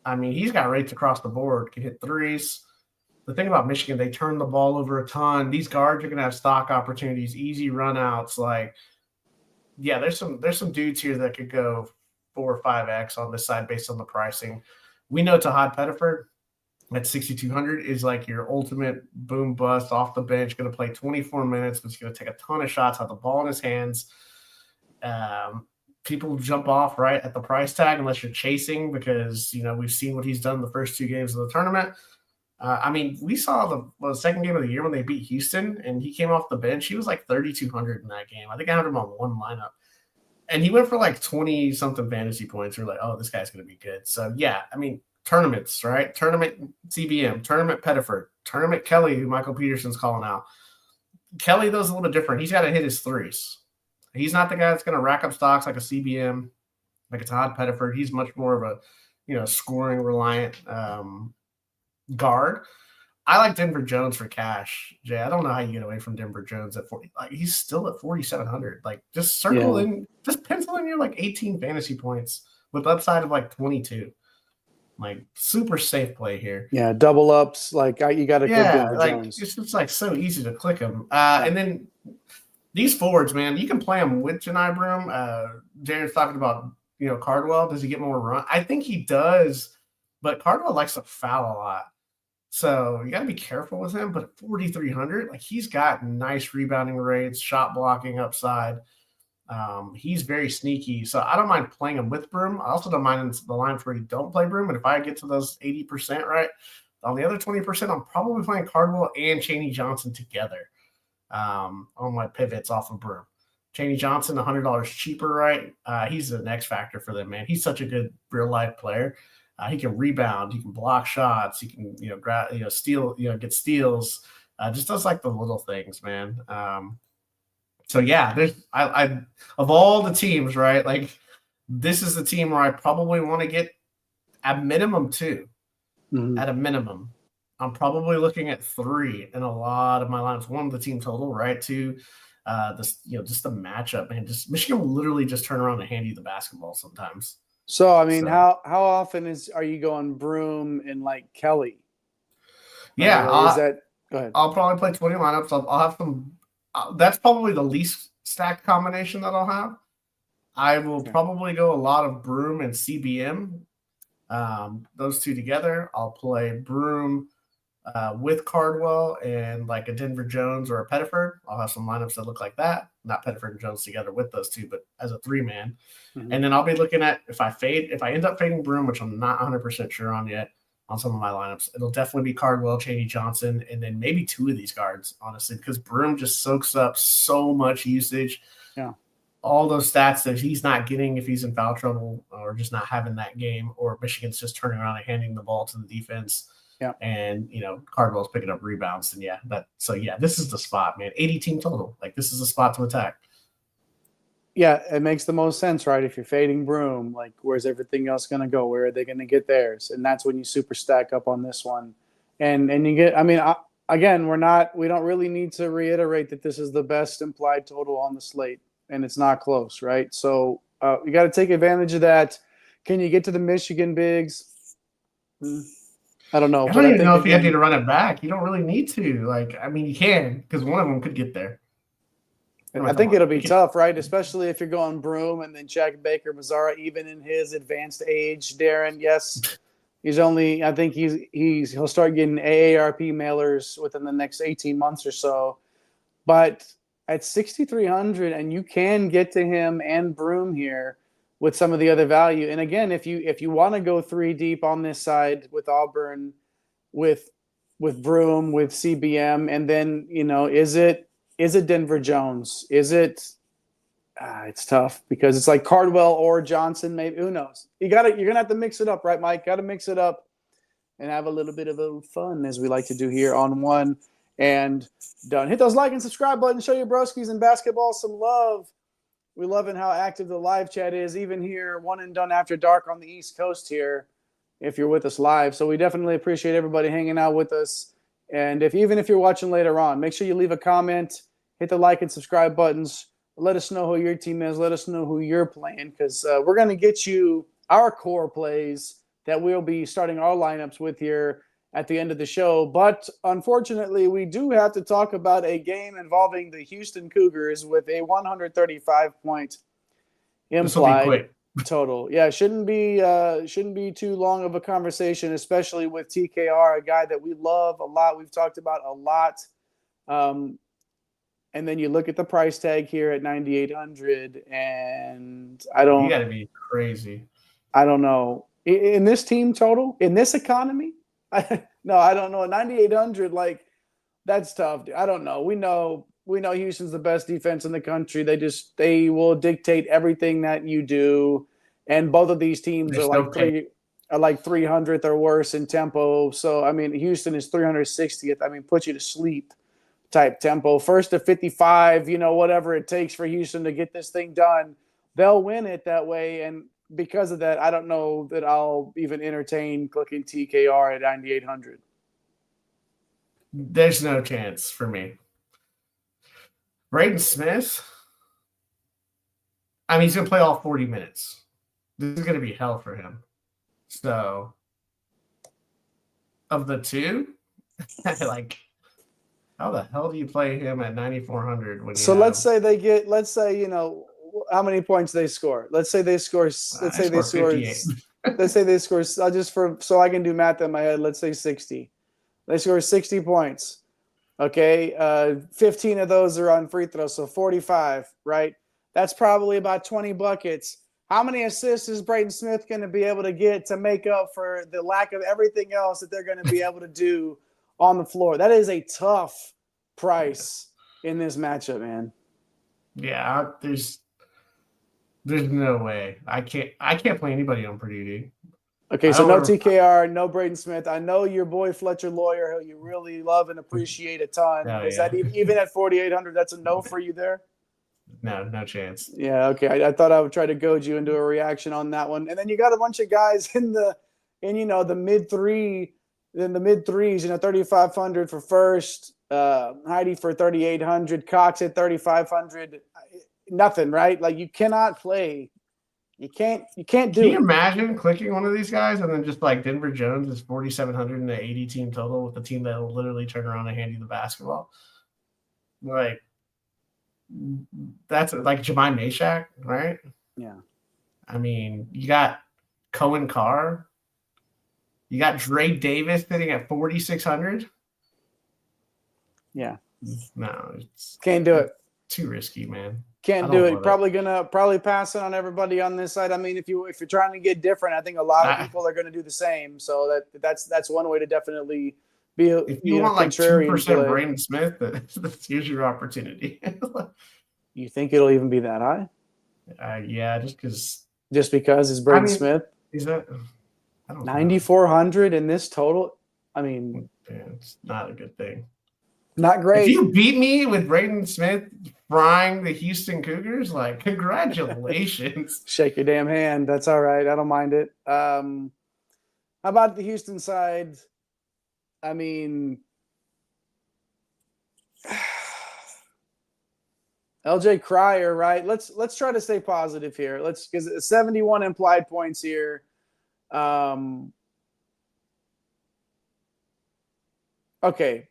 I mean, he's got rates across the board, can hit threes. The thing about Michigan, they turn the ball over a ton. These guards are going to have stock opportunities, easy runouts. Like, yeah, there's some dudes here that could go 4 or 5x on this side based on the pricing. We know Tahad Pettiford at 6,200 is like your ultimate boom bust off the bench, going to play 24 minutes, but he's going to take a ton of shots, have the ball in his hands. People jump off right at the price tag unless you're chasing, because we've seen what he's done the first 2 games of the tournament. I mean, we saw the second game of the year when they beat Houston, and he came off the bench. He was like 3,200 in that game. I think I had him on one lineup. And he went for like 20-something fantasy points. We're like, oh, this guy's going to be good. So, yeah, I mean, tournaments, right? Tournament CBM, tournament Pettiford, tournament Kelly, who Michael Peterson's calling out. Kelly, though, is a little different. He's got to hit his threes. He's not the guy that's going to rack up stocks like a CBM, like a Todd Pettiford. He's much more of a, scoring reliant guard. I like Denver Jones for cash, Jay. I don't know how you get away from Denver Jones at 40. Like, he's still at 4,700. Like, just circle in, just pencil in your like 18 fantasy points with upside of like 22. Like, super safe play here. Yeah, double ups. Like, you got to click Denver Jones. It's just like so easy to click him. And then these forwards, man, you can play them with Janai Broome. Darren's talking about Cardwell. Does he get more run? I think he does, but Cardwell likes to foul a lot. So you got to be careful with him. But at 4,300, like, he's got nice rebounding rates, shot blocking upside. He's very sneaky. So I don't mind playing him with Broome. I also don't mind the lines where you don't play Broome. And if I get to those 80%, right, on the other 20%, I'm probably playing Cardwell and Chaney Johnson together on my pivots off of Broome. Chaney Johnson, $100 cheaper, right? He's the next factor for them, man. He's such a good real-life player. He can rebound. He can block shots. He can, steal, get steals. Just does like the little things, man. So yeah, I of all the teams, right? Like, this is the team where I probably want to get at minimum 2, at a minimum. I'm probably looking at 3 in a lot of my lineups. 1, the team total, right? 2, just the matchup, man. Just Michigan will literally just turn around and hand you the basketball sometimes. So I mean, how often are you going Broom and like Kelly? Yeah, is that? Go ahead. I'll probably play 20 lineups. I'll have some. That's probably the least stacked combination that I'll have. I will probably go a lot of Broom and CBM. Those two together. I'll play Broom with Cardwell and like a Denver Jones or a Pettiford. I'll have some lineups that look like that. Not Pettiford and Jones together with those two, but as a 3-man. Mm-hmm. And then I'll be looking at if I end up fading Broom, which I'm not 100% sure on yet on some of my lineups, it'll definitely be Cardwell, Chaney Johnson, and then maybe 2 of these guards, honestly, because Broom just soaks up so much usage. Yeah. All those stats that he's not getting if he's in foul trouble or just not having that game, or Michigan's just turning around and handing the ball to the defense. Yeah. And, Cardwell's picking up rebounds. And this is the spot, man. 80 team total. Like, this is the spot to attack. Yeah, it makes the most sense, right? If you're fading Broom, like, where's everything else going to go? Where are they going to get theirs? And that's when you super stack up on this one. And you get, again, we don't really need to reiterate that this is the best implied total on the slate, and it's not close, right? So you got to take advantage of that. Can you get to the Michigan bigs? I don't know. I don't even know if you have to run it back. You don't really need to. You can, because one of them could get there. I think it'll be tough, right? Especially if you're going Broom and then Jack Baker, Mazzara, even in his advanced age. Darren, yes, I think he'll start getting AARP mailers within the next 18 months or so. But at 6,300, and you can get to him and Broom here with some of the other value. And again, if you want to go 3 deep on this side with Auburn, with Broom, with CBM, and then is it Denver Jones? Is it? It's tough because it's like Cardwell or Johnson. Maybe, who knows? You're gonna have to mix it up, right, Mike? Got to mix it up and have a little bit of a fun, as we like to do here on One and Done. Hit those like and subscribe buttons. Show your broskies in basketball some love. We're loving how active the live chat is, even here, One and Done After Dark on the East Coast here, if you're with us live. So we definitely appreciate everybody hanging out with us. And even if you're watching later on, make sure you leave a comment, hit the like and subscribe buttons. Let us know who your team is. Let us know who you're playing, because we're going to get you our core plays that we'll be starting our lineups with here at the end of the show. But unfortunately, we do have to talk about a game involving the Houston Cougars with a 135-point implied total. Yeah, shouldn't be too long of a conversation, especially with TKR, a guy that we love a lot. We've talked about a lot. And then you look at the price tag here at 9,800, and you got to be crazy. I don't know. In this team total, in this economy, I don't know. 9,800, that's tough. I don't know. We know Houston's the best defense in the country. They will dictate everything that you do, and both of these teams are like 300th or worse in tempo. So Houston is 360th. Put you to sleep type tempo. First to 55, whatever it takes for Houston to get this thing done, they'll win it that way. And because of that, I don't know that I'll even entertain clicking TKR at 9,800. There's no chance for me. Braden Smith, he's going to play all 40 minutes. This is going to be hell for him. So, of the two, how the hell do you play him at 9,400? Let's say how many points they score. Let's say they score. Let's say they score. So I can do math in my head. Let's say 60. They score 60 points. Okay, 15 of those are on free throws, so 45. Right? That's probably about 20 buckets. How many assists is Braden Smith going to be able to get to make up for the lack of everything else that they're going to be able to do on the floor? That is a tough price in this matchup, man. Yeah, there's no way. I can't play anybody on Purdue D. Okay, so no TKR, no Braden Smith. I know your boy Fletcher Lawyer, who you really love and appreciate a ton. That even at 4,800, that's a no for you there? No chance. Yeah, okay. I thought I would try to goad you into a reaction on that one. And then you got a bunch of guys in the mid 3 in the mid threes, 3,500 for first, Heidi for 3,800, Cox at 3,500. Nothing, right? Like you cannot play. You can't do Can you it. imagine clicking one of these guys and then just like Denver Jones is 4,700 and an 80 team total with a team that will literally turn around and hand you the basketball? Like, that's like Jemai Meshack, right? Yeah. I mean, you got Cohen Carr. You got Dre Davis sitting at 4,600. Yeah. No, it's Can't do it. Too risky, man. Can't do it. Probably pass it on everybody on this side. I mean, if you're trying to get different, I think a lot of people are going to do the same. So that's one way to definitely be. If you want like 2% Braden Smith, that's here's your opportunity. You think it'll even be that high? Yeah, just because it's Braden Smith. Is that 9,400 in this total? I mean, yeah, it's not a good thing. Not great. If you beat me with Braden Smith frying the Houston Cougars, like, congratulations. Shake your damn hand. That's all right. I don't mind it. How about the Houston side? I mean, LJ Cryer, right? Let's try to stay positive here. Because 71 implied points here. Okay.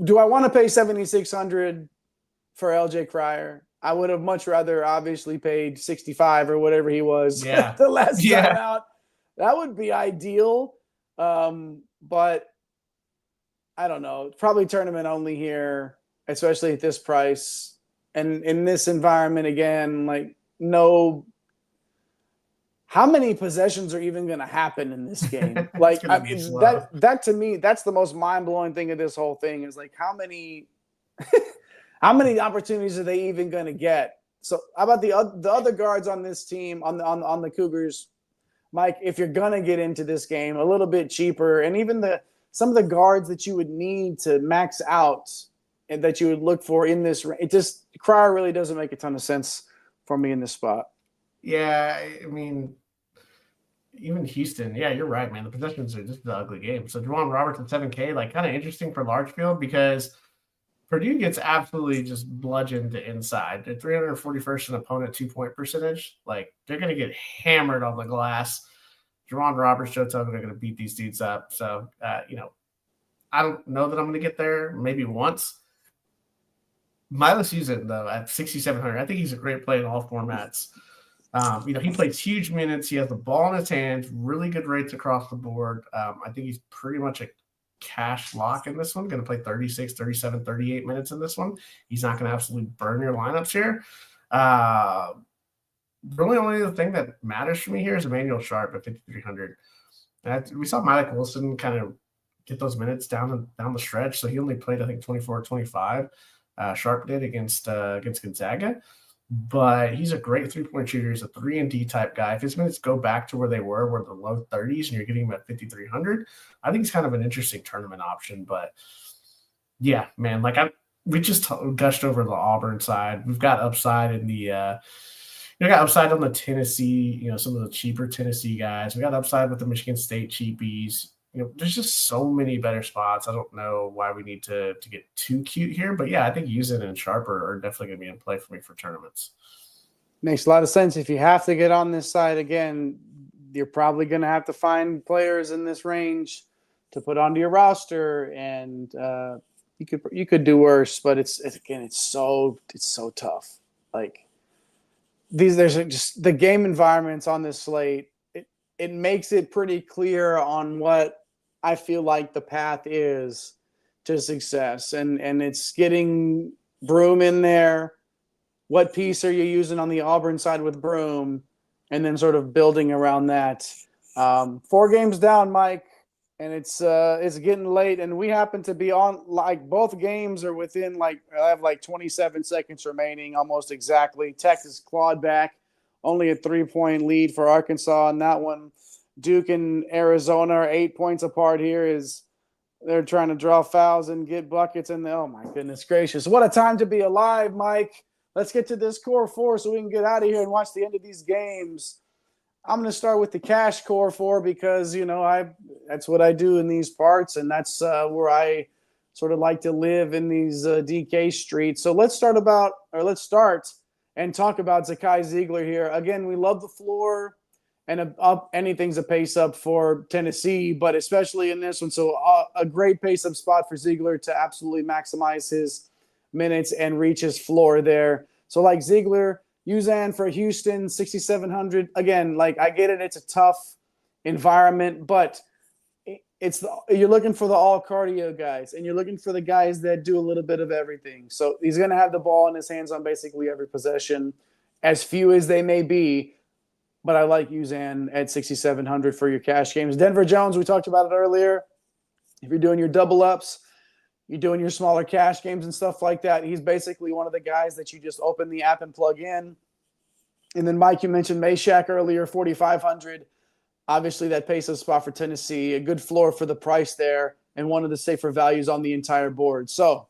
Do I want to pay 7,600 for LJ Cryer? I would have much rather obviously paid 65 or whatever he was the last time out. That would be ideal. But I don't know. Probably tournament only here, especially at this price. And in this environment, again, like no. How many possessions are even going to happen in this game? Like, I mean, that to me, that's the most mind-blowing thing of this whole thing is like how many opportunities are they even going to get? So how about the other guards on this team, on the Cougars, Mike, if you're going to get into this game a little bit cheaper, and even some of the guards that you would need to max out and that you would look for in this, Cryer really doesn't make a ton of sense for me in this spot. Yeah, I mean, even Houston, yeah, you're right, man. The possessions are just the ugly game. So Juwan Roberts at 7K, like kind of interesting for large field because Purdue gets absolutely just bludgeoned to inside. They're 341st in opponent 2-point percentage. Like they're going to get hammered on the glass. Juwan Roberts, Joe Tuggle are going to beat these dudes up. So, I don't know that I'm going to get there. Maybe once. Miles Houston, though, at 6,700, I think he's a great play in all formats. He plays huge minutes. He has the ball in his hands, really good rates across the board. I think he's pretty much a cash lock in this one. Going to play 36, 37, 38 minutes in this one. He's not going to absolutely burn your lineups here. Really only the thing that matters for me here is Emmanuel Sharp at 5,300. We saw Malik Wilson kind of get those minutes down the stretch. So he only played, I think, 24 or 25. Sharp did against Gonzaga. But he's a great 3-point shooter. He's a 3-and-D type guy. If his minutes go back to where they were the low 30s, and you're getting him at 5,300, I think it's kind of an interesting tournament option. But yeah, man, we just gushed over the Auburn side. We've got upside in the got upside on the Tennessee, some of the cheaper Tennessee guys. We got upside with the Michigan State cheapies. There's just so many better spots. I don't know why we need to get too cute here. But, yeah, I think Houston and Sharper are definitely going to be in play for me for tournaments. Makes a lot of sense. If you have to get on this side, again, you're probably going to have to find players in this range to put onto your roster. And you could do worse. But, it's so tough. Like, there's just the game environments on this slate. It makes it pretty clear on what I feel like the path is to success. And it's getting Broom in there. What piece are you using on the Auburn side with Broom? And then sort of building around that. 4 games down, Mike, and it's getting late. And we happen to be on, like, both games are within, I have 27 seconds remaining, almost exactly. Texas clawed back. Only a 3-point lead for Arkansas in that one. Duke and Arizona are 8 points apart here. They're trying to draw fouls and get buckets. And oh my goodness gracious, what a time to be alive, Mike. Let's get to this core 4 so we can get out of here and watch the end of these games. I'm going to start with the cash core four because, that's what I do in these parts, and that's where I sort of like to live in these DK streets. So let's start and talk about Zakai Ziegler here. Again, we love the floor, and anything's a pace up for Tennessee, but especially in this one. So a great pace up spot for Ziegler to absolutely maximize his minutes and reach his floor there. So like Ziegler, Uzan for Houston, 6,700. Again, like I get it, it's a tough environment, but you're looking for the all cardio guys, and you're looking for the guys that do a little bit of everything. So he's going to have the ball in his hands on basically every possession, as few as they may be. But I like Uzan at 6,700 for your cash games. Denver Jones, we talked about it earlier. If you're doing your double ups, you're doing your smaller cash games and stuff like that, he's basically one of the guys that you just open the app and plug in. And then, Mike, you mentioned Meshack earlier, 4,500. Obviously, that pace of spot for Tennessee, a good floor for the price there, and one of the safer values on the entire board. So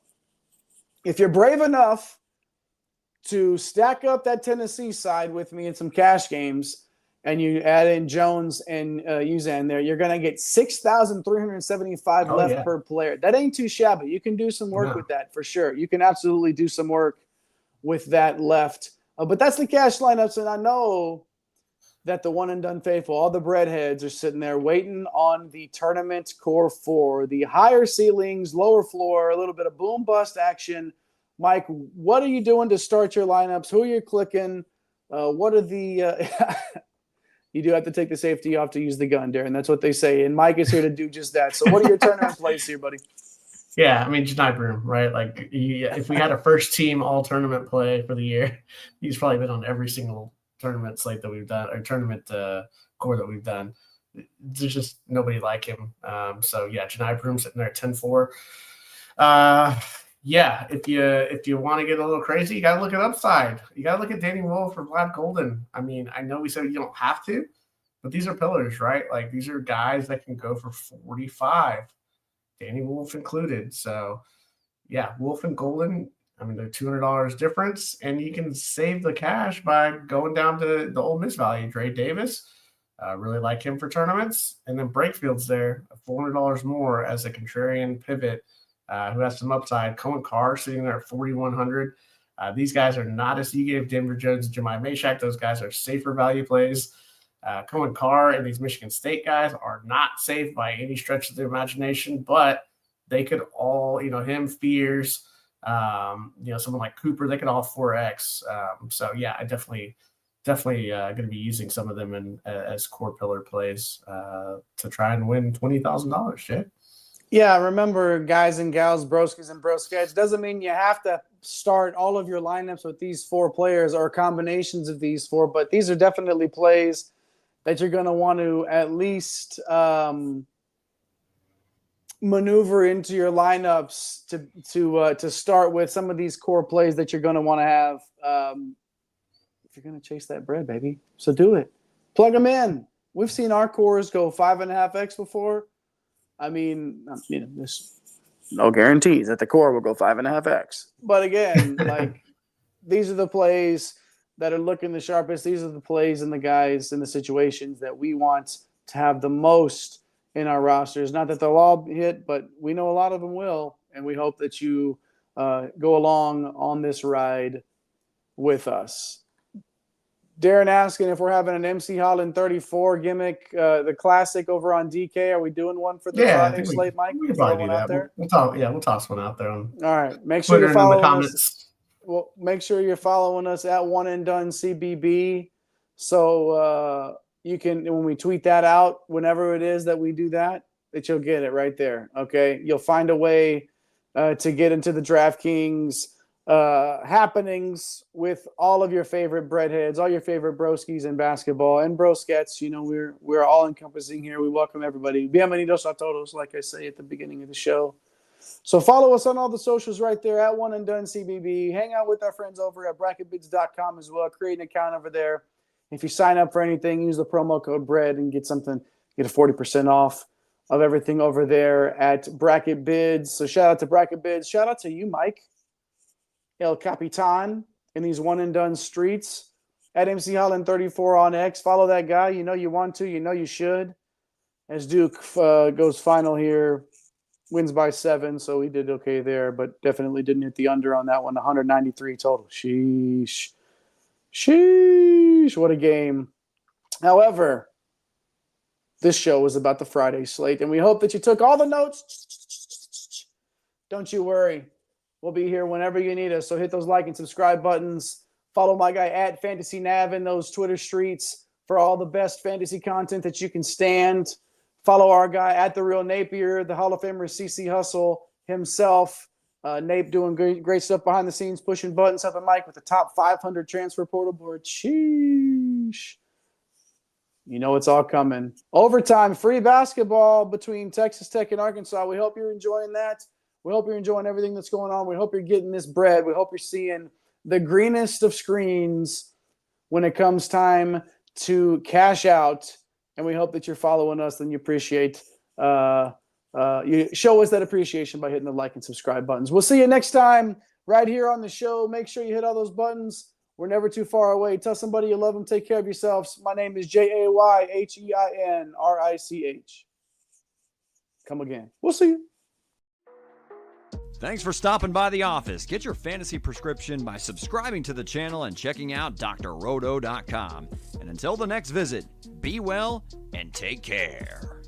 if you're brave enough to stack up that Tennessee side with me in some cash games, and you add in Jones and Uzan there, you're going to get 6,375 left per player. That ain't too shabby. You can do some work with that for sure. You can absolutely do some work with that left. But that's the cash lineups, and I know that the one and done faithful, all the breadheads are sitting there waiting on the tournament core four, the higher ceilings, lower floor, a little bit of boom bust action. Mike, what are you doing to start your lineups? Who are you clicking? What are the you do have to take the safety off to use the gun, Darren. That's what they say. And Mike is here to do just that. So what are your tournament plays here, buddy? Yeah, I mean, Janai Broom, right? Like, if we had a first team all tournament play for the year, he's probably been on every single tournament slate that we've done, or tournament core that we've done. There's just nobody like him. So yeah, Janai Broom sitting there at 10-4. Yeah, if you want to get a little crazy, you got to look at upside. You got to look at Danny Wolf or Vlad Golden. I mean, I know we said you don't have to, but these are pillars, right? Like, these are guys that can go for 45, Danny Wolf included. So yeah, Wolf and Golden, I mean, they're $200 difference, and you can save the cash by going down to the Ole Miss value. Dre Davis, really like him for tournaments. And then Breakfield's there, $400 more as a contrarian pivot who has some upside. Cohen Carr sitting there at 4,100. These guys are not as you gave Denver Jones and Jemai Meshack. Those guys are safer value plays. Cohen Carr and these Michigan State guys are not safe by any stretch of the imagination, but they could all, him, Fears, someone like Cooper, they could all 4X. So yeah, I definitely going to be using some of them as core pillar plays to try and win $20,000. Jay. Yeah, remember, guys and gals, broskies and broskets, doesn't mean you have to start all of your lineups with these four players or combinations of these four, but these are definitely plays that you're going to want to at least maneuver into your lineups to start with some of these core plays that you're going to want to have if you're going to chase that bread, baby. So do it. Plug them in. We've seen our cores go 5.5x before. I mean, there's no guarantees that the core will go 5.5x. But again, like, these are the plays that are looking the sharpest. These are the plays and the guys and the situations that we want to have the most in our rosters. Not that they'll all hit, but we know a lot of them will, and we hope that you go along on this ride with us. Darren asking if we're having an MC Holland 34 gimmick, the classic over on DK. Are we doing one for the Friday slate, Mike? We probably do that. There? We'll toss one out there. All right. Make sure you're following us. Well, make sure you're following us at One and Done CBB. So you can, when we tweet that out, whenever it is that we do that you'll get it right there. Okay. You'll find a way to get into the DraftKings happenings with all of your favorite breadheads, all your favorite broskies in basketball and broskets. We're all encompassing here. We welcome everybody. Bienvenidos a todos, like I say at the beginning of the show. So follow us on all the socials right there at One and Done CBB. Hang out with our friends over at BracketBids.com as well. Create an account over there. If you sign up for anything, use the promo code BREAD and get a 40% off of everything over there at BracketBids. So shout out to BracketBids. Shout out to you, Mike, El Capitan, in these one and done streets. at MC Holland 34 on X. Follow that guy. You know you want to. You know you should. As Duke goes final here, wins by 7, so he did okay there, but definitely didn't hit the under on that one. 193 total. Sheesh. What a game. However, this show was about the Friday slate, and we hope that you took all the notes. Don't you worry. We'll be here whenever you need us, so hit those like and subscribe buttons. Follow my guy at Fantasy Nav in those Twitter streets for all the best fantasy content that you can stand. Follow our guy at The Real Napier, the Hall of Famer CC Hustle himself. Nape doing great stuff behind the scenes, pushing buttons up and mic with the top 500 transfer portal board. Sheesh. You know it's all coming. Overtime, free basketball between Texas Tech and Arkansas. We hope you're enjoying that. We hope you're enjoying everything that's going on. We hope you're getting this bread. We hope you're seeing the greenest of screens when it comes time to cash out. And we hope that you're following us and you appreciate you show us that appreciation by hitting the like and subscribe buttons. We'll see you next time right here on the show. Make sure you hit all those buttons. We're never too far away. Tell somebody you love them. Take care of yourselves. My name is JAYHEINRICH. Come again. We'll see you. Thanks for stopping by the office. Get your fantasy prescription by subscribing to the channel and checking out drroto.com. And until the next visit, be well and take care.